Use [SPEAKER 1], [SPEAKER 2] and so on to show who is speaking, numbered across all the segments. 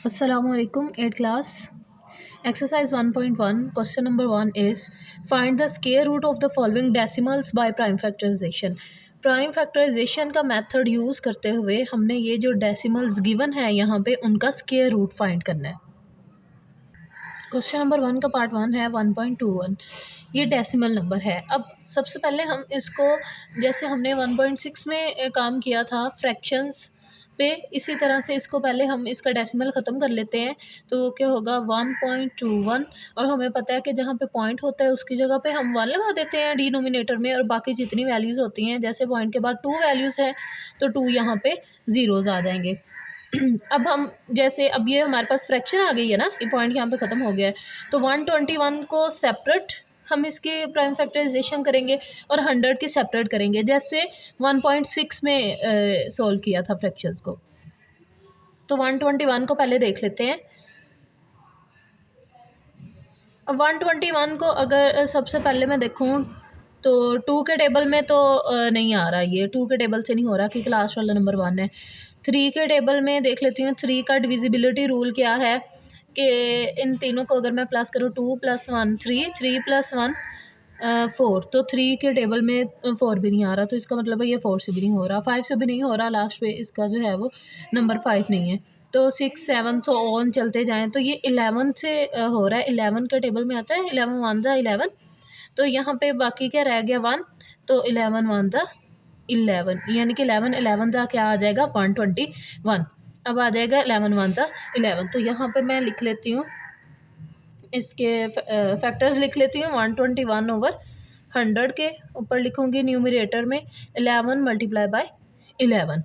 [SPEAKER 1] Assalamualaikum, 8th class. Exercise 1.1, question number 1 is find the square root of the following decimals by prime factorization. Prime factorization का method use करते हुए हमने ये जो decimals given है यहाँ पे उनका स्क्वायर रूट फाइंड करना है। क्वेश्चन नंबर 1 का पार्ट 1 है 1.21। ये डेसिमल नंबर है। अब सबसे पहले हम इसको जैसे हमने 1.6 में काम किया था फ्रैक्शंस पे, इसी तरह से इसको पहले हम इसका डेसिमल ख़त्म कर लेते हैं। तो क्या होगा 1.21, और हमें पता है कि जहाँ पे पॉइंट होता है उसकी जगह पे हम 1 लगा देते हैं डिनोमिनेटर में, और बाकी जितनी वैल्यूज़ होती हैं जैसे पॉइंट के बाद 2 वैल्यूज़ है तो 2 यहाँ पे ज़ीरोज़ आ जाएंगे। अब हम जैसे अब ये हमारे पास फ्रैक्शन आ गई है ना, ये पॉइंट यहाँ पे ख़त्म हो गया है, तो 121 को सेपरेट हम इसकी प्राइम फैक्टराइजेशन करेंगे और 100 की सेपरेट करेंगे, जैसे 1.6 में सॉल्व किया था फ्रैक्शंस को। तो 121 को पहले देख लेते हैं। अब 121 को अगर सबसे पहले मैं देखूँ तो 2 के टेबल में तो नहीं आ रहा, ये 2 के टेबल से नहीं हो रहा क्योंकि लास्ट वाला नंबर 1 है। 3 के टेबल में देख लेती हूँ। 3 का डिविजिबिलिटी रूल क्या है कि इन तीनों को अगर मैं प्लस करूँ 2 + 1 3, 3 + 1 4, तो 3 के टेबल में 4 भी नहीं आ रहा, तो इसका मतलब है ये 4 से भी नहीं हो रहा, 5 से भी नहीं हो रहा, लास्ट पे इसका जो है वो नंबर 5 नहीं है। तो 6 7 सो ऑन चलते जाएँ तो ये 11 से हो रहा है। 11 के टेबल में आता है 11 1 जा 11, तो यहाँ पे बाकी क्या रह गया 1, तो 11 1 जा 11, यानी कि 11 11 जा क्या आ जाएगा 121। अब आ जाएगा 11 1 जा 11, तो यहाँ पे मैं लिख लेती हूँ, इसके फैक्टर्स लिख लेती हूँ। 121/100 के ऊपर लिखूँगी न्यूमरेटर में 11 × 11।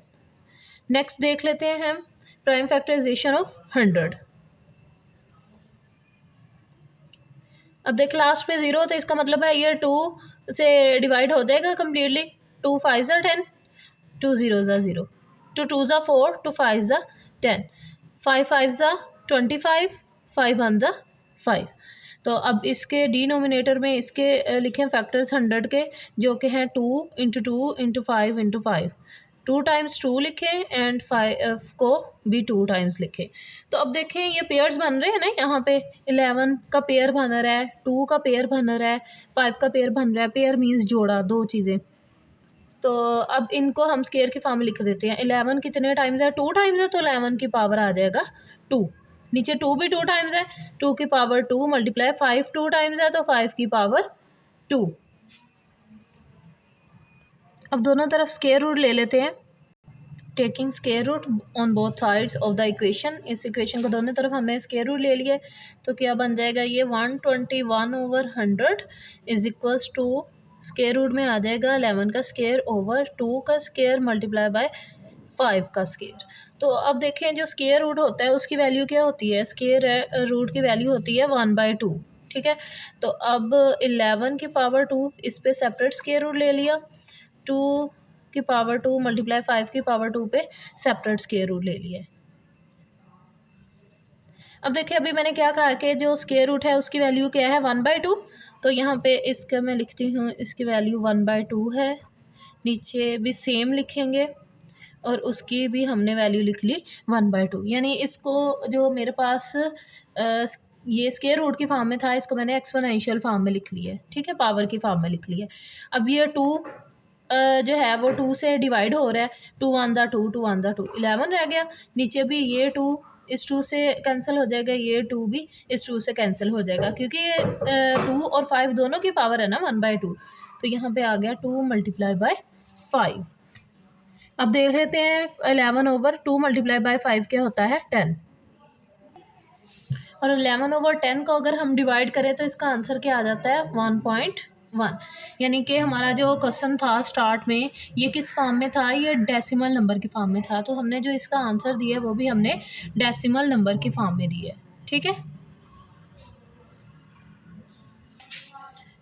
[SPEAKER 1] नेक्स्ट देख लेते हैं हम प्राइम फैक्टराइजेशन ऑफ 100। अब देख लास्ट पे 0, तो इसका मतलब है ये 2 से डिवाइड हो जाएगा कम्प्लीटली। 2 5 जा 10, 2 0 जा 0, 2 2 जा 4, 2 5 जा 10, 5 5 जा 25, 5 1 जा 5। तो अब इसके डिनोमिनेटर में इसके लिखें फैक्टर्स 100 के, जो कि हैं 2 × 2 × 5 × 5। 2 टाइम्स 2 लिखें एंड 5 को भी 2 टाइम्स लिखें। तो अब देखें ये पेयर्स बन रहे हैं ना, यहाँ पे 11 का पेयर बन रहा है, 2 का पेयर बन रहा है, 5 का पेयर बन रहा है। पेयर मीन्स जोड़ा, दो चीज़ें। तो अब इनको हम स्केयर की फॉर्म में लिख देते हैं। 11 कितने टाइम्स है? 2 टाइम्स है, तो 11 की पावर आ जाएगा 2। नीचे 2 भी 2 टाइम्स है, 2 की पावर 2 मल्टीप्लाई 5 2 टाइम्स है, तो 5 की पावर 2। अब दोनों तरफ स्केयर रूट ले लेते हैं, taking square root on both sides of the equation. इस इक्वेशन को दोनों तरफ हमने स्केयर रूट ले लिया, तो क्या बन जाएगा ये 121/100 is equals to square root में आ जाएगा 11 का स्केयर ओवर 2 का स्केयर मल्टीप्लाई बाय 5 का स्केयर। तो अब देखें जो स्केयर रूट होता है उसकी वैल्यू क्या होती है? स्केयर रूट की वैल्यू होती है 1/2, ठीक है। तो अब 11 की पावर 2, इस पे सेपरेट स्केयर रूट ले लिया, 2 की पावर 2 मल्टीप्लाई 5 की पावर 2 पे सेपरेट स्केयर रूट ले लिया है। अब देखिए अभी मैंने क्या कहा कि जो स्केयर रूट है उसकी वैल्यू क्या है 1/2, तो यहाँ पे इसका मैं लिखती हूँ, इसकी वैल्यू 1/2 है। नीचे भी सेम लिखेंगे और उसकी भी हमने वैल्यू लिख ली 1/2, यानी इसको जो मेरे पास ये स्केयर रूट की फॉर्म में था, इसको मैंने एक्सपोनेंशियल फॉर्म में लिख लिया है, ठीक है, पावर की फॉर्म में लिख लिया है। अब ये 2 जो है वो 2 से डिवाइड हो रहा है, 2 1 जा 2, 2 1 जा 2, 11 रह गया। नीचे भी ये 2 इस 2 से कैंसिल हो जाएगा, ये 2 भी इस 2 से कैंसिल हो जाएगा, क्योंकि ये 2 और 5 दोनों की पावर है ना 1/2, तो यहाँ पे आ गया 2 × 5। अब देख लेते हैं 11/2 × 5 क्या होता है 10, और 11/10 को अगर हम डिवाइड करें तो इसका आंसर क्या आ जाता है 1.1। यानी कि हमारा जो क्वेश्चन था स्टार्ट में ये किस फॉर्म में था? ये डेसिमल नंबर की फॉर्म में था, तो हमने जो इसका आंसर दिया है वो भी हमने डेसिमल नंबर की फॉर्म में दिया है, ठीक है।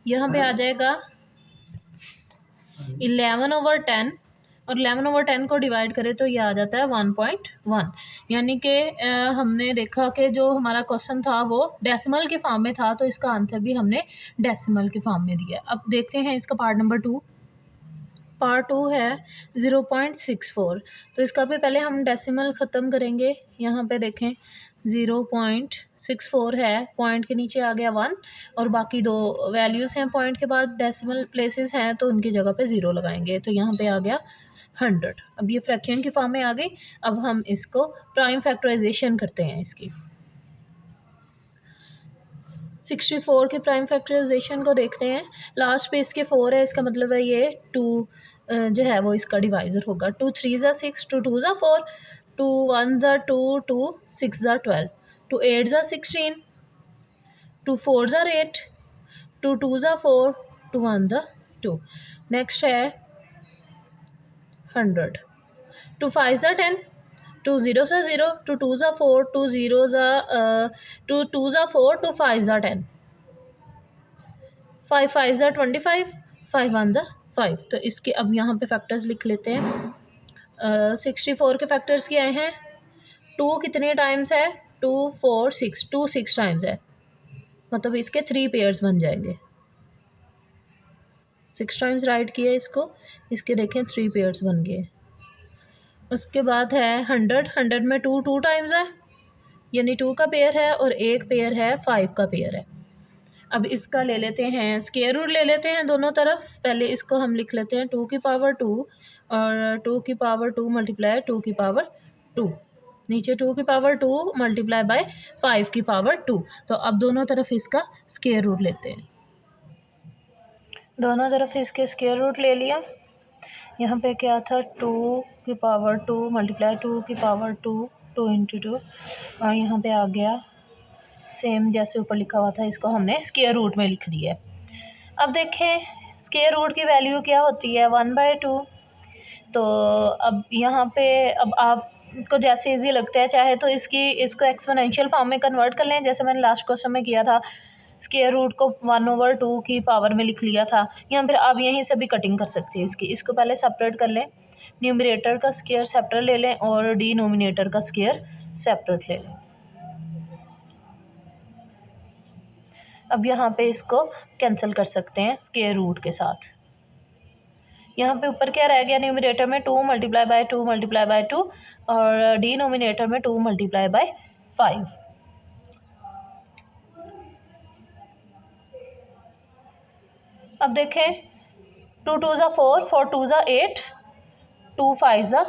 [SPEAKER 1] यहाँ पे आ जाएगा 11/10, और 11/10 को डिवाइड करें तो ये आ जाता है 1.1। यानी कि हमने देखा कि जो हमारा क्वेश्चन था वो डेसिमल के फॉर्म में था, तो इसका आंसर भी हमने डेसिमल के फॉर्म में दिया। अब देखते हैं इसका पार्ट नंबर 2। पार्ट 2 है 0.64, तो इसका पे पहले हम डेसिमल ख़त्म करेंगे। यहाँ पे देखें 0.64 है, पॉइंट के नीचे आ गया 1 और बाकी दो वैल्यूज़ हैं पॉइंट के बाद डेसिमल प्लेसेस हैं तो उनकी जगह पे 0 लगाएंगे तो यहाँ पे आ गया 100। अब ये फ्रैक्शन की फॉर्म में आ गई। अब हम इसको प्राइम फैक्टराइजेशन करते हैं इसकी। 64 के प्राइम फैक्टराइजेशन को देखते हैं। लास्ट पे इसके 4 है, इसका मतलब है ये 2 जो है वो इसका डिवाइज़र होगा। 2 3 ज़ा 6, 2 2 ज़ा 4, 2 1 ज़ा 2, 2 6 ज़ा 12, 2 8 ज़ा 16, 2 4 ज़ा 8, 2 2 ज़ा 4, 2 1 ज़ा 2। नेक्स्ट है 100, 2 5 ज़ा 10, 2 0 ज़ा 0, 2 2 ज़ा 4, 2 0 ज़ा 2 2 ज़ा 4, 2 5 ज़ा 10, 5 5 ज़ा 25, 5 1 ज़ा 5। तो इसके अब यहाँ पे फैक्टर्स लिख लेते हैं। 64 के फैक्टर्स क्या हैं? 2 कितने टाइम्स है? 2 4 6, 2 6 टाइम्स है, मतलब इसके 3 पेयर्स बन जाएंगे। 6 टाइम्स राइट किया इसको, इसके देखें 3 पेयर्स बन गए। उसके बाद है 100, 100 में 2 2 टाइम्स है, यानी 2 का पेयर है और एक पेयर है 5 का पेयर है। अब इसका ले लेते हैं स्क्वायर रूट ले लेते हैं दोनों तरफ। पहले इसको हम लिख लेते हैं 2 की पावर 2 और 2 की पावर 2 मल्टीप्लाई 2 की पावर 2, नीचे 2 की पावर 2 मल्टीप्लाई बाय 5 की पावर 2। तो अब दोनों तरफ इसका स्क्वायर रूट लेते हैं। दोनों तरफ इसके स्क्वायर रूट ले लिया। यहाँ पे क्या था? 2 की पावर 2 मल्टीप्लाई 2 की पावर 2, 2 इंटू 2, और यहाँ पे आ गया सेम जैसे ऊपर लिखा हुआ था, इसको हमने स्क्वायर रूट में लिख दिया। अब देखें स्क्वायर रूट की वैल्यू क्या होती है? 1/2। तो अब यहाँ पे अब आपको जैसे इजी लगता है चाहे तो इसको एक्सपोनेंशियल फॉर्म में कन्वर्ट कर लें, जैसे मैंने लास्ट क्वेश्चन में किया था, स्क्वायर रूट को 1/2 की पावर में लिख लिया था। यहाँ फिर आप यहीं से भी कटिंग कर सकते हैं इसको पहले सेपरेट कर लें, न्यूमरेटर का स्क्वायर सेपरेट ले लें और डिनोमिनेटर का स्क्वायर सेपरेट ले लें। अब यहाँ पे इसको कैंसिल कर सकते हैं स्क्वायर रूट के साथ। यहाँ पे ऊपर क्या रह गया? न्यूमरेटर में 2 मल्टीप्लाई बाय 2 मल्टीप्लाई बाय 2 और डिनोमिनेटर में 2 मल्टीप्लाई बाय 5। अब देखें 2 2 ज़ा 4, 4 2 ज़ा 8, 2 5 ज़ा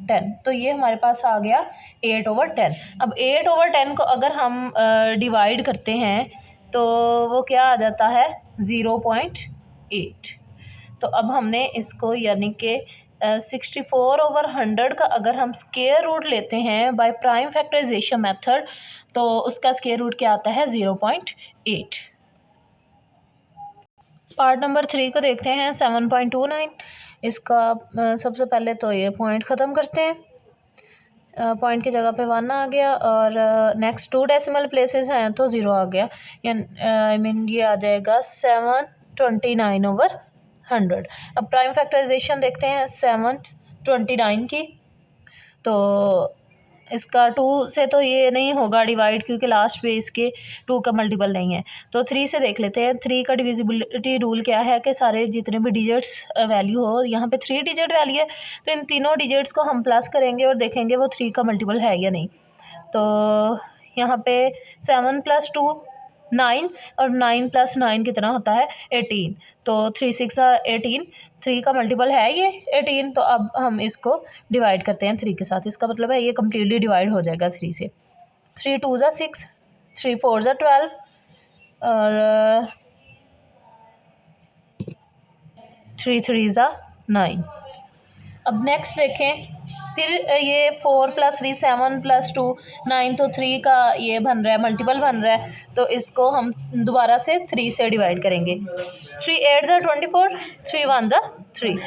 [SPEAKER 1] 10, तो ये हमारे पास आ गया 8/10। अब 8/10 को अगर हम डिवाइड करते हैं तो वो क्या आ जाता है? 0.8। तो अब हमने इसको यानी कि 64/100 का अगर हम स्क्वायर रूट लेते हैं बाय प्राइम फैक्टराइजेशन मेथड तो उसका स्क्वायर रूट क्या आता है? 0.8। पार्ट नंबर 3 को देखते हैं 7.29। इसका सबसे पहले तो ये पॉइंट ख़त्म करते हैं। पॉइंट की जगह पे 1 आ गया और नेक्स्ट 2 डेसिमल प्लेसेस हैं तो 0 आ गया, आई मीन ये आ जाएगा 729/100। अब प्राइम फैक्टराइजेशन देखते हैं 729 की। तो इसका 2 से तो ये नहीं होगा डिवाइड क्योंकि लास्ट पे इसके 2 का मल्टीपल नहीं है। तो 3 से देख लेते हैं। 3 का डिविजिबिलिटी रूल क्या है कि सारे जितने भी डिजिट्स वैल्यू हो, यहाँ पे 3 डिजिट वैल्यू है तो इन तीनों डिजिट्स को हम प्लस करेंगे और देखेंगे वो 3 का मल्टीपल है या नहीं। तो यहाँ पे 7 + 2 9 और 9 + 9 कितना होता है? 18। तो 3 6 18, 3 का मल्टीपल है ये 18। तो अब हम इसको डिवाइड करते हैं 3 के साथ। इसका मतलब है ये कम्प्लीटली डिवाइड हो जाएगा 3 से। 3 2 ज़ा 6, 3 4 ज़ा 12 और 3 3 ज़ा 9। अब नेक्स्ट देखें, फिर ये 4 + 3 7 + 2 9, तो 3 का ये बन रहा है मल्टीपल बन रहा है तो इसको हम दोबारा से 3 से डिवाइड करेंगे। 3 8 ज़ा 24, 3 1 ज़ा 3।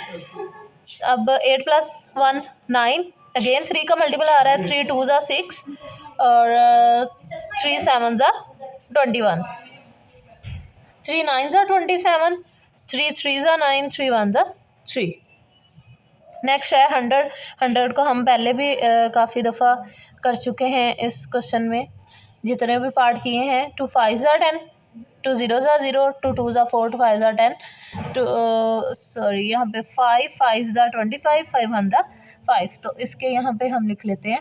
[SPEAKER 1] अब 8 + 1 9, अगेन 3 का मल्टीपल आ रहा है, 3 2 ज़ा 6 और 3 7 ज़ा 21, 3 9 ज़ा 27, 3 3 ज़ा 9, 3 1 ज़ा 3। नेक्स्ट है 100। 100 को हम पहले भी काफ़ी दफ़ा कर चुके हैं इस क्वेश्चन में, जितने भी पार्ट किए हैं। 2 5 ज़ा 10, 2 0 ज़ा 0, 2 2 ज़ा 4, 2 5 ज़ा 10, यहाँ पे 5 5 ज़ा 25, 5 1 ज़ा 5। तो इसके यहाँ पे हम लिख लेते हैं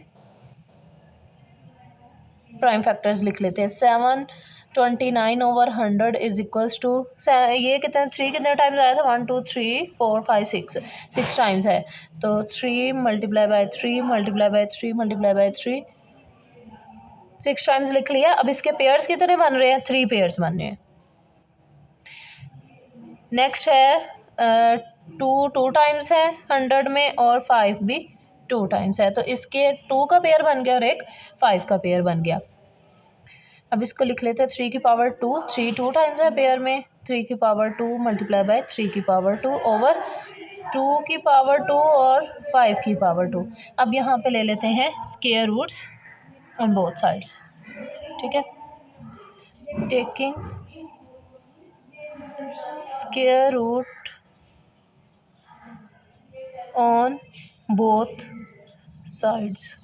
[SPEAKER 1] प्राइम फैक्टर्स लिख लेते हैं। 729/100 इज इक्वल्स टू, ये कितने 3 कितने टाइम्स आया था, 1 2 3 4 5 6 टाइम्स है, तो 3 multiply by 3 multiply by 3 multiply by 3 6 times लिख लिया। अब इसके पेयर्स कितने बन रहे हैं, 3 पेयर्स बन रहे हैं। नेक्स्ट है 2 टाइम्स है 100 में और 5 भी 2 टाइम्स है, तो इसके 2 का पेयर बन गया और एक 5 का पेयर बन गया। अब इसको लिख लेते हैं 3 की पावर 2, 3 2 टाइम्स है पेयर में, 3 की पावर 2 मल्टीप्लाई बाय 3 की पावर 2 ओवर 2 की पावर 2 और 5 की पावर 2। अब यहाँ पे ले लेते हैं square roots on both sides, ठीक है। Taking square root on both sides,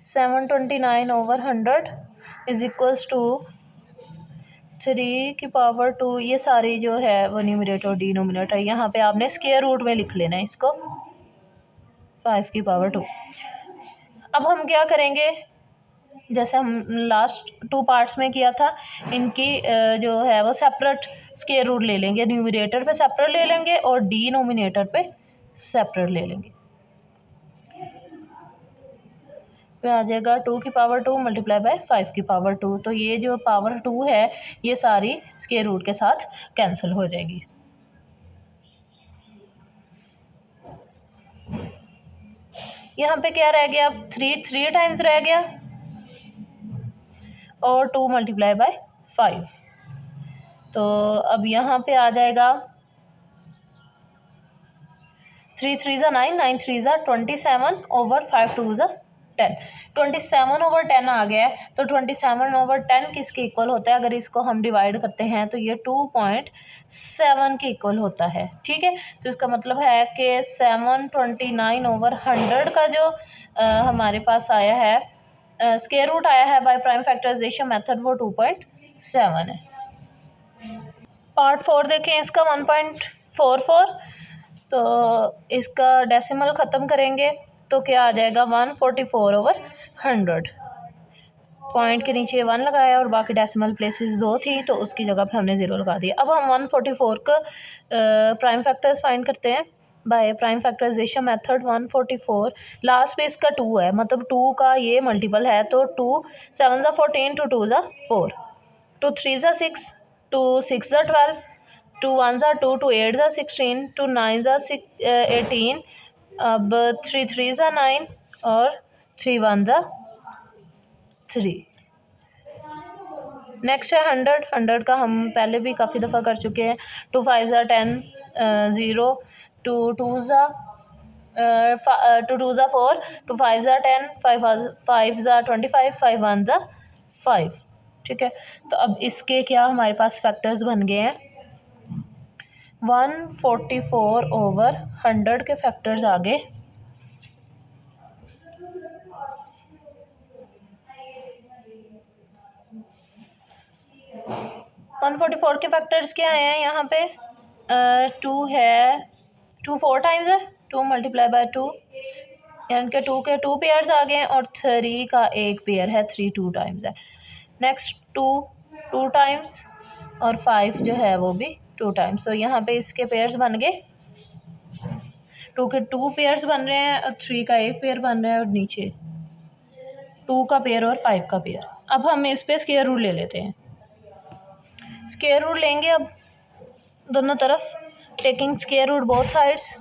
[SPEAKER 1] 729/100 is equals to 3 की पावर 2, ये सारी जो है वो न्यूमरेटर और डिनोमिनेटर, यहाँ पे आपने स्क्वायर रूट में लिख लेना है इसको, 5 की पावर 2। अब हम क्या करेंगे, जैसे हम लास्ट 2 पार्ट्स में किया था, इनकी जो है वो सेपरेट स्क्वायर रूट ले लेंगे, न्यूमरेटर पे सेपरेट ले लेंगे और डिनोमिनेटर पे सेपरेट ले लेंगे। पे आ जाएगा 2 की पावर 2 मल्टीप्लाई बाय 5 की पावर 2, तो ये जो पावर 2 है ये सारी स्क्वायर रूट के साथ कैंसिल हो जाएगी। यहाँ पे क्या रह गया, 3 टाइम्स रह गया और 2 मल्टीप्लाई बाय 5, तो अब यहाँ पे आ जाएगा 3 3 ज़ा 9, 9 3 ज़ा 27 ओवर 5 2 ज़ा 10, 27/10 आ गया है, तो 27/10 किसके इक्वल होता है, अगर इसको हम डिवाइड करते हैं तो ये 2.7 के इक्वल होता है, ठीक है। तो इसका मतलब है कि 729/100 का जो हमारे पास आया है स्क्वायर रूट आया है बाय प्राइम फैक्टराइजेशन मेथड, वो 2.7 है। पार्ट 4 देखें इसका 1.44, तो इसका डेसिमल ख़त्म करेंगे तो क्या आ जाएगा 144/100, पॉइंट के नीचे 1 लगाया और बाकी डेसिमल प्लेसेस 2 थी तो उसकी जगह पे हमने 0 लगा दिया। अब हम 144 का प्राइम फैक्टर्स फाइंड करते हैं by prime factorization method. 144 last पे इसका 2 है, मतलब 2 का ये मल्टीपल है, तो 2 7 ज़ा 14, 2 2 ज़ा 4, 2 3 ज़ा 6, 2 6 ज़ा 12, 2 1 ज़ा 2, 2 8 ज़ा 16, 2 9 ज़ा 18, अब 3 3 ज़ा 9 और 3 1 ज़ा 3। नेक्स्ट है 100 का हम पहले भी काफ़ी दफ़ा कर चुके हैं। 2 5 ज़ा 10, 0, 2 2 ज़ा 2 2 ज़ा 4, 2 5 ज़ा 10, 5 ज़ा 25, 5 1 ज़ा 5, ठीक है। तो अब इसके क्या हमारे पास फैक्टर्स बन गए हैं, 144/100 के फैक्टर्स आ गए। वन 144 के फैक्टर्स क्या आए हैं यहाँ पे, 2 है, 2 4 टाइम्स है, 2 मल्टीप्लाई बाय 2, यानी कि 2 के 2 पेयर्स आ गए और 3 का एक पेयर है, 3 2 टाइम्स है। नेक्स्ट 2 टाइम्स और 5 जो है वो भी 2 टाइम्स, तो यहाँ पे इसके पेयर्स बन गए, 2 के 2 पेयर्स बन रहे हैं और 3 का एक पेयर बन रहा है और नीचे 2 का पेयर और 5 का पेयर। अब हम इस पे स्क्वायर रूट ले लेते हैं, स्क्वायर रूट लेंगे अब दोनों तरफ, taking square root both sides,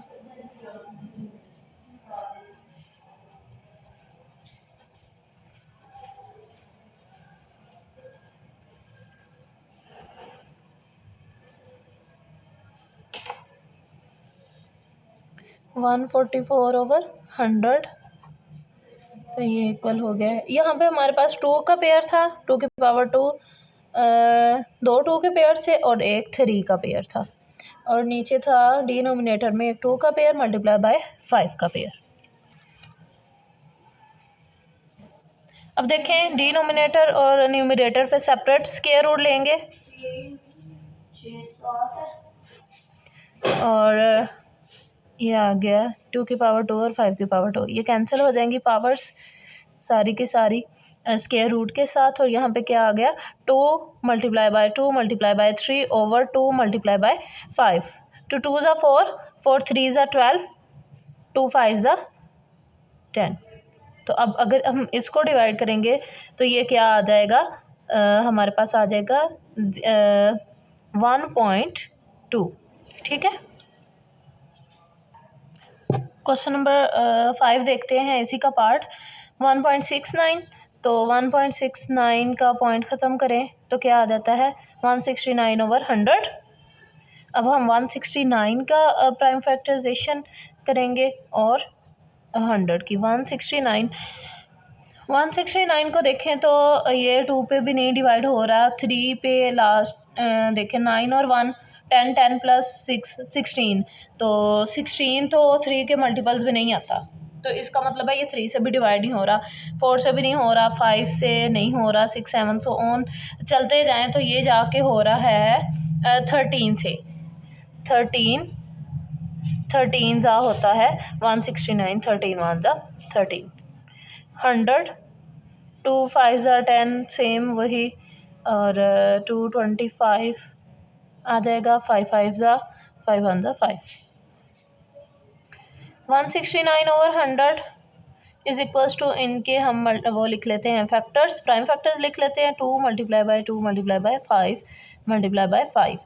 [SPEAKER 1] one 144/100, तो ये इक्वल हो गया है। यहाँ पे हमारे पास 2 का पेयर था, 2 की पावर 2, 2 2 के पेयर से और एक 3 का पेयर था, और नीचे था डिनोमिनेटर में एक 2 का पेयर मल्टीप्लाई बाय 5 का पेयर। अब देखें डिनोमिनेटर और न्यूमरेटर पे सेपरेट स्क्वायर रूट लेंगे और ये आ गया 2 की पावर 2 और 5 की पावर 2, ये कैंसिल हो जाएंगी पावर्स सारी की सारी स्क्वायर रूट के साथ। और यहाँ पे क्या आ गया 2 multiply bye 2 multiply bye 3 over 2 multiply by 5। 2 2 ज़ा 4, 4 3 ज़ा 12, 2 5 ज़ा 10। तो अब अगर हम इसको डिवाइड करेंगे तो ये क्या आ जाएगा, हमारे पास आ जाएगा 1.2। ठीक है। क्वेश्चन नंबर 5 देखते हैं इसी का पार्ट 1.69। तो 1.69 का पॉइंट ख़त्म करें तो क्या आ जाता है 169 ओवर 100। अब हम 169 का प्राइम फैक्टराइजेशन करेंगे और 100 की 169 को देखें तो ये 2 पे भी नहीं डिवाइड हो रहा, 3 पे लास्ट देखें 9 और 1 10 10 प्लस 6 16। तो 16 तो 3 के मल्टीपल्स भी नहीं आता, तो इसका मतलब है ये 3 से भी डिवाइड नहीं हो रहा, 4 से भी नहीं हो रहा, 5 से नहीं हो रहा, 6 7 सो ऑन चलते जाएं तो ये जाके हो रहा है 13 से। 13 ज़ा होता है 169, 13 1 ज़ा 13। 100 2 5 ज़ा 10 सेम वही, और 225 आ जाएगा, 5 5 ज़ा 5 1 ज़ा 5। 169 ओवर 100 इज इक्वल्स टू, इनके हम वो लिख लेते हैं फैक्टर्स, प्राइम फैक्टर्स लिख लेते हैं 2 multiply bye 2 multiply by 5 multiply by 5।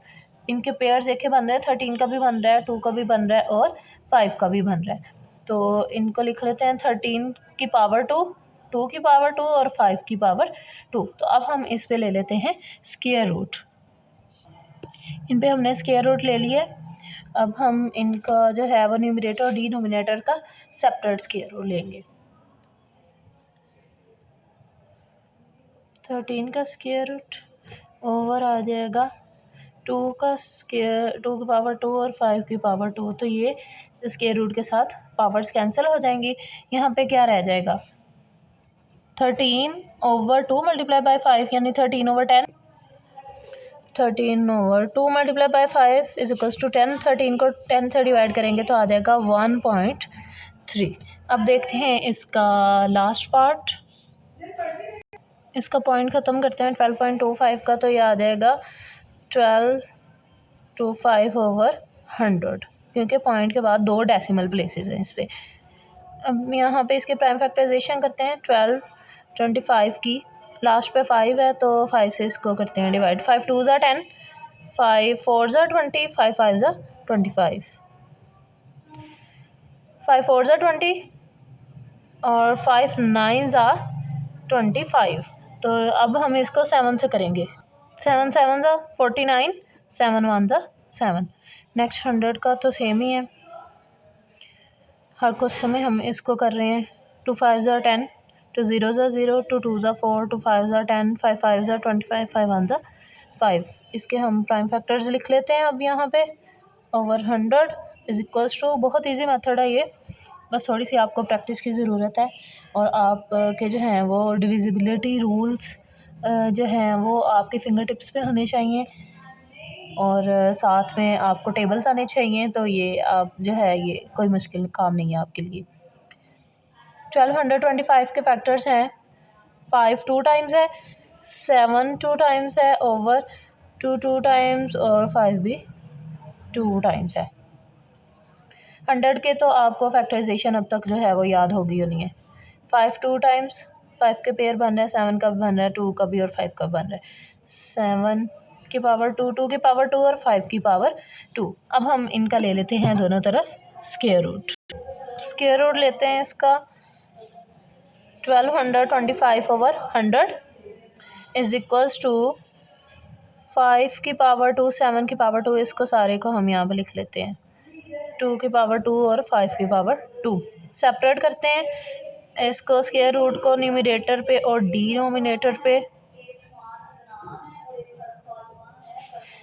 [SPEAKER 1] इनके पेयर्स एक ही बन रहे हैं, 13 का भी बन रहा है, 2 का भी बन रहा है और 5 का भी बन रहा है। तो इनको लिख लेते हैं 13 की पावर 2, 2 की पावर 2 और 5 की पावर 2। तो अब हम इस पे ले लेते हैं स्क्वायर रूट। इन पे हमने स्क्वायर रूट ले लिया। अब हम इनका जो है वो न्यूमरेटर और डिनोमिनेटर का सेपरेट स्क्वायर रूट लेंगे। 13 का स्क्वायर रूट ओवर आ जाएगा 2 का स्क्वायर, 2 की पावर 2 और 5 की पावर 2। तो ये स्क्वायर रूट के साथ पावर्स कैंसिल हो जाएंगी। यहाँ पे क्या रह जाएगा 13 ओवर 2 मल्टीप्लाई बाय 5 यानी 13 over 10। 13 over 2 multiply by 5 is equals to 10। 13 को 10 से डिवाइड करेंगे तो आ जाएगा 1.3। अब देखते हैं इसका लास्ट पार्ट, इसका पॉइंट ख़त्म करते हैं 12.25 का। तो ये आ जाएगा 1225 ओवर 100, क्योंकि पॉइंट के बाद 2 डेसिमल प्लेसेस हैं इस पर। अब यहाँ पे इसके प्राइम फैक्टराइजेशन करते हैं 1225 की, लास्ट पे 5 है तो 5 से इसको करते हैं डिवाइड। 5 2 ज़ा 10, 5 4 ज़ा 20, 5 5 ज़ा 25, 5 4 ज़ा 20 और 5 9 ज़ा 25। तो अब हम इसको 7 से करेंगे, 7 7 ज़ा 49, 7 1 ज़ा 7। नेक्स्ट 100 का तो सेम ही है, हर क्वेश्चन में हम इसको कर रहे हैं। 2 5 ज़ा 10, 2 0 ज़ा 0, 2 2 ज़ा 4, 2 5 ज़ा 10, 5 5 ज़ा 25, 5 1 ज़ा 5। इसके हम प्राइम फैक्टर्स लिख लेते हैं अब यहाँ पे ओवर 100 इज इक्वल्स टू, बहुत इजी मेथड है ये, बस थोड़ी सी आपको प्रैक्टिस की ज़रूरत है। और आप के जो हैं वो डिविजिबिलिटी रूल्स जो हैं वो आपके फिंगर टिप्स पे होने चाहिए, और साथ में आपको टेबल्स आने चाहिए। तो ये आप जो है ये कोई मुश्किल काम नहीं है आपके लिए। 1225 के फैक्टर्स हैं, 5 2 टाइम्स है, 7 2 टाइम्स है, ओवर 2 2 टाइम्स और 5 भी 2 टाइम्स है। 100 के तो आपको फैक्टराइजेशन अब तक जो है वो याद होगी नहीं है। 5 2 टाइम्स, 5 के पेयर बन रहे हैं, 7 का भी बन रहा है, 2 का भी और 5 का बन रहा है। 7 की पावर 2, 2 की पावर 2 और 5 की पावर 2। अब हम इनका ले लेते हैं दोनों तरफ स्क्वायर रूट। स्क्वायर रूट लेते हैं इसका 1225 ओवर 100 इज इक्वल्स टू 5 की पावर 2, 7 की पावर 2, इसको सारे को हम यहाँ पर लिख लेते हैं 2 की पावर 2 और 5 की पावर 2। सेपरेट करते हैं इसको, स्क्वायर रूट को न्यूमरेटर पे और डिनोमिनेटर पे।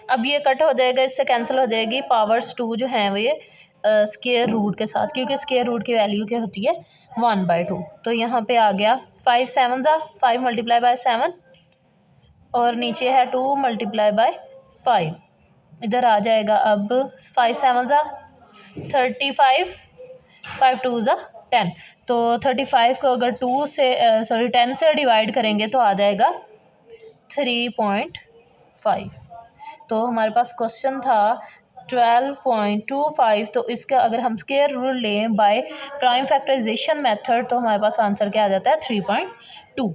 [SPEAKER 1] अब ये कट हो जाएगा, इससे कैंसिल हो जाएगी, पावर्स 2 जो हैं वो ये स्क्वायर रूट के साथ, क्योंकि स्क्वायर रूट की वैल्यू क्या होती है 1/2। तो यहाँ पे आ गया 5 7 ज़ा 5 मल्टीप्लाई बाय 7 और नीचे है 2 मल्टीप्लाई बाय 5। इधर आ जाएगा अब 5 7 ज़ा 35, 5 टू ज़ा 10, तो 35 को अगर 2 से 10 से डिवाइड करेंगे तो आ जाएगा 3.5। तो हमारे पास क्वेश्चन था 12.25, तो इसका अगर हम स्क्वायर रूट लें बाय प्राइम फैक्टराइजेशन मेथड तो हमारे पास आंसर क्या आ जाता है 3.2।